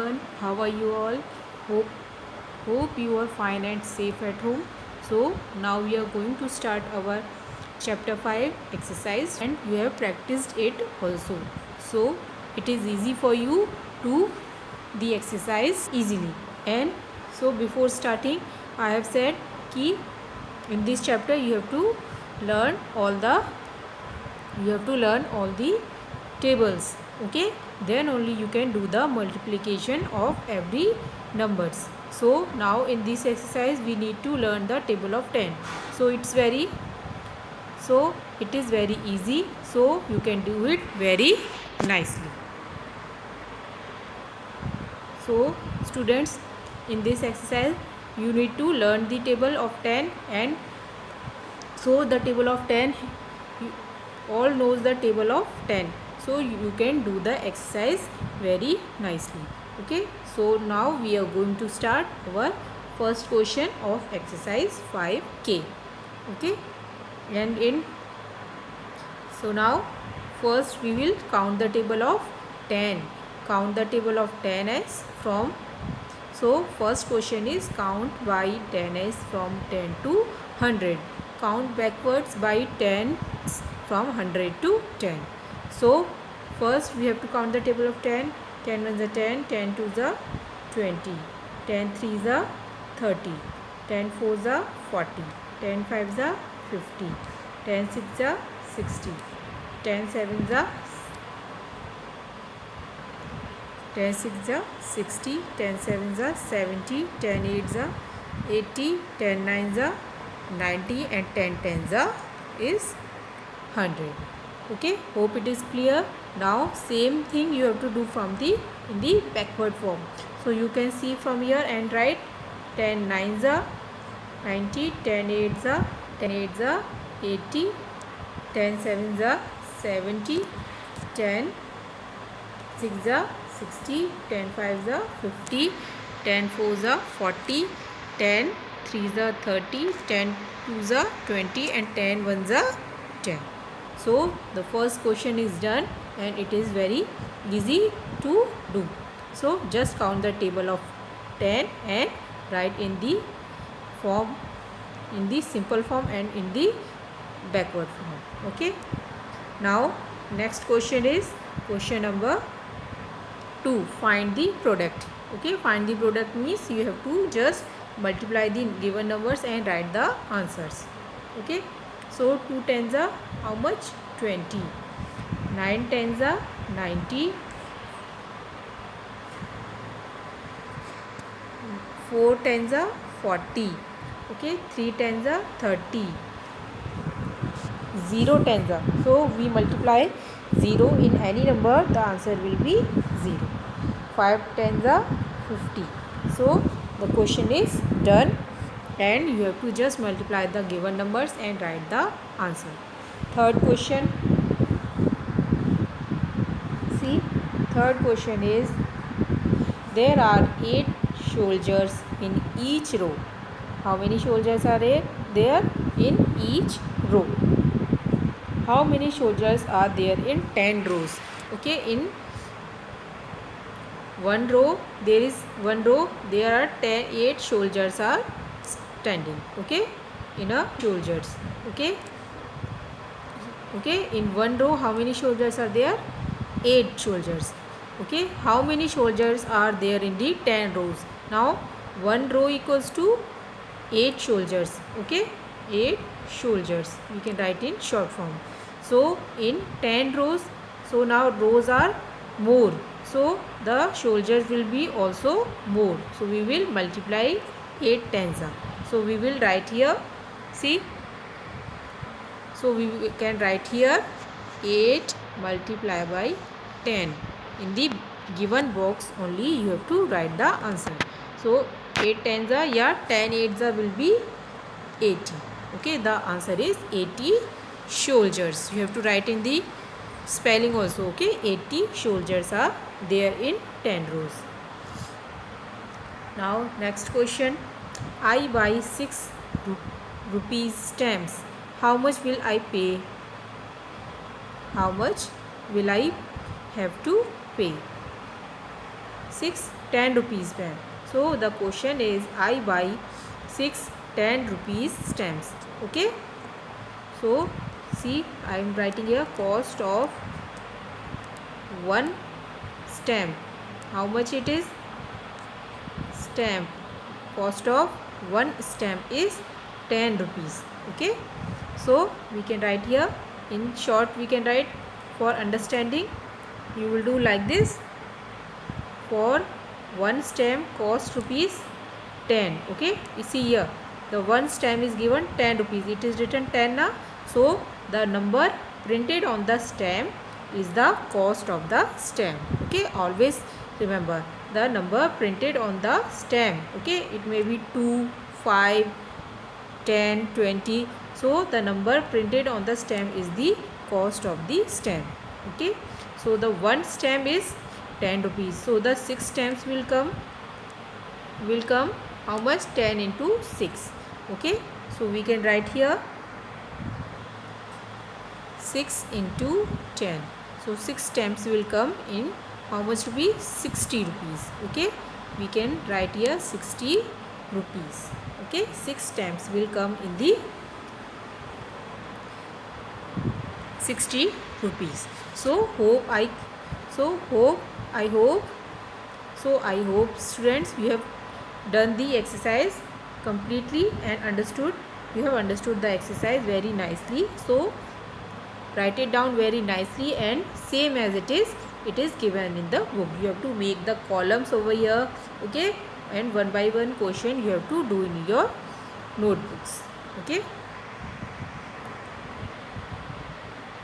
everyone, how are you all? Hope you are fine and safe at home. So now we are going to start our chapter 5 exercise, and you have practiced it also. So it is easy for you to the exercise easily. And so before starting, I have said कि in this chapter you have to learn all the tables, okay? Then only you can do the multiplication of every numbers. So now in this exercise we need to learn the table of 10. So it is very easy, so you can do it very nicely. So students, in this exercise you need to learn the table of 10, and so the table of 10, you all knows the table of 10, so you can do the exercise very nicely, okay? So now we are going to start our first question of exercise 5K, okay? So now first we will count the table of 10. Count the table of 10 as from, so first question is count by 10 as from 10 to 100. Count backwards by 10 from 100 to 10. So first we have to count the table of 10. 10 1s are 10, 10 2s are 20, 10 3s are 30, 10 4s are 40, 10 5s are 50, 10 6s are 60, 10 7s are 10 6s are 60, 10 7s are 70, 10 8s are 80, 10 9s are 90, and 10 10s are is 100. Okay, hope it is clear. Now same thing you have to do from the in the backward form. So you can see from here and write 10 9s are 90, 10 8s are 80, 10 7s are 70, 10 6s are 60, 10 5s are 50, 10 4s are 40, 10 3s are 30, 10 2s are 20, and 10 1s are 10. So the first question is done, and it is very easy to do. So just count the table of 10 and write in the form, in the simple form and in the backward form, okay? Now next question is question number 2. Find the product. Okay, find the product means you have to just multiply the given numbers and write the answers, okay? So 2 tens are how much? 20. 9 tens are 90. 4 tens are 40. Okay, 3 tens are 30. 0 tens are, so we multiply 0 in any number, the answer will be 0. 5 tens are 50. So the question is done, and you have to just multiply the given numbers and write the answer. Third question, see, third question is there are 8 soldiers in each row. How many soldiers are there in each row? How many soldiers are there in 10 rows? Okay, in one row, there are 8 soldiers are standing, okay, in a soldiers, okay? Okay, in one row how many soldiers are there? 8 soldiers, okay? How many soldiers are there in the 10 rows? Now one row equals to 8 soldiers, okay? 8 soldiers we can write in short form. So in 10 rows, so now rows are more, so the soldiers will be also more, so we will multiply 8 tens are. So we will write here, see, so we can write here 8 multiplied by 10. In the given box only you have to write the answer. So 8 tens are, yeah, 10 8s are will be 80. Okay, the answer is 80 soldiers. You have to write in the spelling also, okay? 80 soldiers are there in 10 rows. Now next question, I buy 6 rupees stamps. How much will I pay? How much will I have to pay? 6 10 rupees pen. So the question is I buy 6 10 rupees stamps. Okay. So see, I am writing here cost of one stamp. How much it is? Stamp. Cost of one stamp is 10 rupees. Okay. So we can write here, in short we can write, for understanding you will do like this. For one stamp cost rupees 10. Okay. You see here the one stamp is given 10 rupees. It is written 10 now. So the number printed on the stamp is the cost of the stamp. Okay. Always remember the number printed on the stamp. Okay. It may be 2, 5, 10, 20. So the number printed on the stamp is the cost of the stamp. Okay. So the one stamp is 10 rupees. So the 6 stamps will come how much? 10 into 6. Okay. So we can write here 6 into 10. So 6 stamps will come in how much rupee? 60 rupees. Okay. We can write here 60 rupees. Okay. 6 stamps will come in the 60 rupees. So I hope students you have done the exercise completely and understood. You have understood the exercise very nicely. So write it down very nicely and same as it is given in the book. You have to make the columns over here. Okay. And one by one question you have to do in your notebooks. Okay.